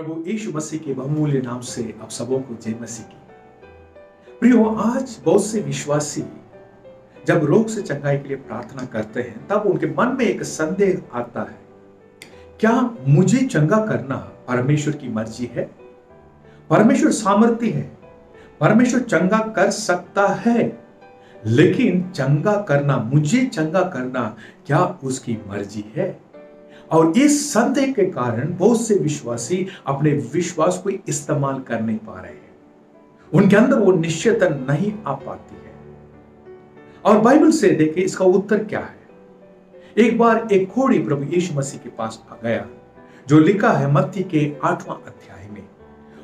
प्रभु यीशु मसीह के बहुमूल्य नाम से आप सबों को जय मसीह की। प्रियो, आज बहुत से विश्वासी जब रोग से चंगाई के लिए प्रार्थना करते हैं तब उनके मन में एक संदेह आता है, क्या मुझे चंगा करना परमेश्वर की मर्जी है? परमेश्वर सामर्थ्य है, परमेश्वर चंगा कर सकता है, लेकिन चंगा करना, मुझे चंगा करना क्या उसकी मर्जी है? और इस संदेह के कारण बहुत से विश्वासी अपने विश्वास को इस्तेमाल कर नहीं पा रहे हैं। उनके अंदर वो निश्चयता नहीं आ पाती है। और बाइबल से देखिए इसका उत्तर क्या है। एक बार एक कोढ़ी प्रभु यीशु मसीह के पास आ गया, जो लिखा है मत्ती के 8वां अध्याय में।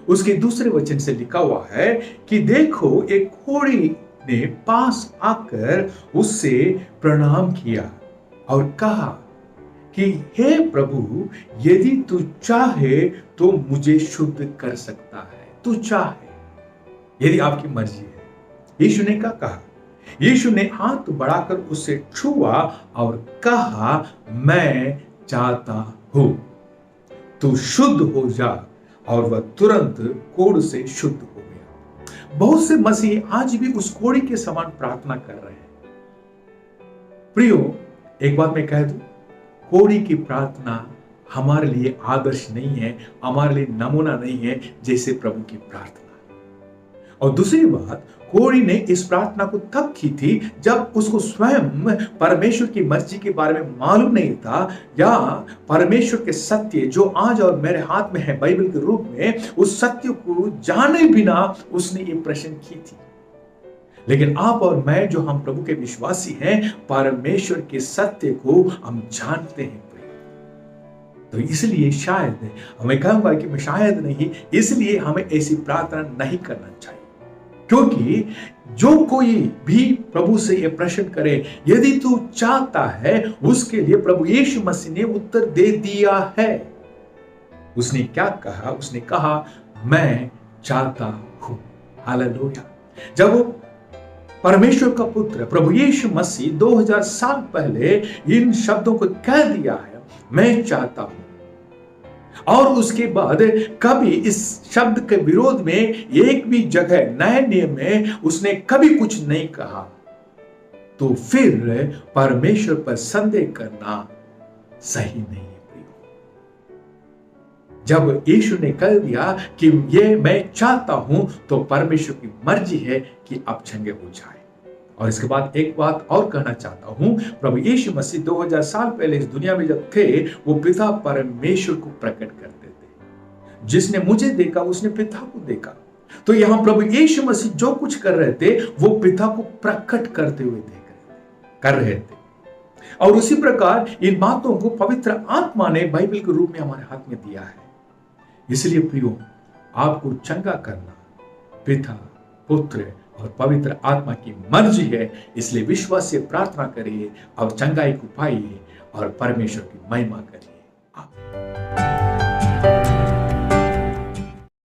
उसके दूसरे वचन से लिखा हुआ है कि देखो, एक कोढ़ी ने पास आकर उससे प्रणाम किया और कहा कि हे प्रभु, यदि तू चाहे तो मुझे शुद्ध कर सकता है। तू चाहे, यदि आपकी मर्जी है। यीशु ने क्या कहा? यीशु ने हाथ बढ़ाकर उससे छुआ और कहा, मैं चाहता हूं, तू शुद्ध हो जा। और वह तुरंत कोढ़ से शुद्ध हो गया। बहुत से मसीह आज भी उस कोढ़ी के समान प्रार्थना कर रहे हैं। प्रियो, एक बात मैं कह दूं, कोढ़ी की प्रार्थना हमारे लिए आदर्श नहीं है, हमारे लिए नमूना नहीं है जैसे प्रभु की प्रार्थना। और दूसरी बात, कोढ़ी ने इस प्रार्थना को तब की थी जब उसको स्वयं परमेश्वर की मर्जी के बारे में मालूम नहीं था, या परमेश्वर के सत्य जो आज और मेरे हाथ में है बाइबल के रूप में, उस सत्य को जाने बिना उसने ये प्रश्न की थी। लेकिन आप और मैं, जो हम प्रभु के विश्वासी हैं, परमेश्वर के सत्य को हम जानते हैं। तो इसलिए शायद, हमें कहूंगा कि मैं शायद नहीं, इसलिए हमें ऐसी प्रार्थना नहीं करना चाहिए। क्योंकि जो कोई भी प्रभु से यह प्रश्न करे, यदि तू चाहता है, उसके लिए प्रभु यीशु मसीह ने उत्तर दे दिया है। उसने क्या कहा? उसने कहा, मैं चाहता हूं। हालेलुया। जब परमेश्वर का पुत्र प्रभु यीशु मसीह 2000 साल पहले इन शब्दों को कह दिया है, मैं चाहता हूं, और उसके बाद कभी इस शब्द के विरोध में एक भी जगह नए नियम में उसने कभी कुछ नहीं कहा, तो फिर परमेश्वर पर संदेह करना सही नहीं है। जब यीशु ने कह दिया कि ये मैं चाहता हूं, तो परमेश्वर की मर्जी है कि आप चंगे हो जाए। और इसके बाद एक बात और कहना चाहता हूं, प्रभु यीशु मसीह 2000 साल पहले इस दुनिया में जब थे, वो पिता परमेश्वर को प्रकट करते थे। जिसने मुझे देखा उसने पिता को देखा। तो यहां प्रभु यीशु मसीह जो कुछ कर रहे थे, वो पिता को प्रकट करते हुए कर रहे थे। और उसी प्रकार इन बातों को पवित्र आत्मा ने बाइबल के रूप में हमारे हाथ में दिया है। इसलिए प्रियो, आपको चंगा करना पिता, पुत्र और पवित्र आत्मा की मर्जी है। इसलिए विश्वास से प्रार्थना करिए और चंगाई को पाइए और परमेश्वर की महिमा करिए। आमीन।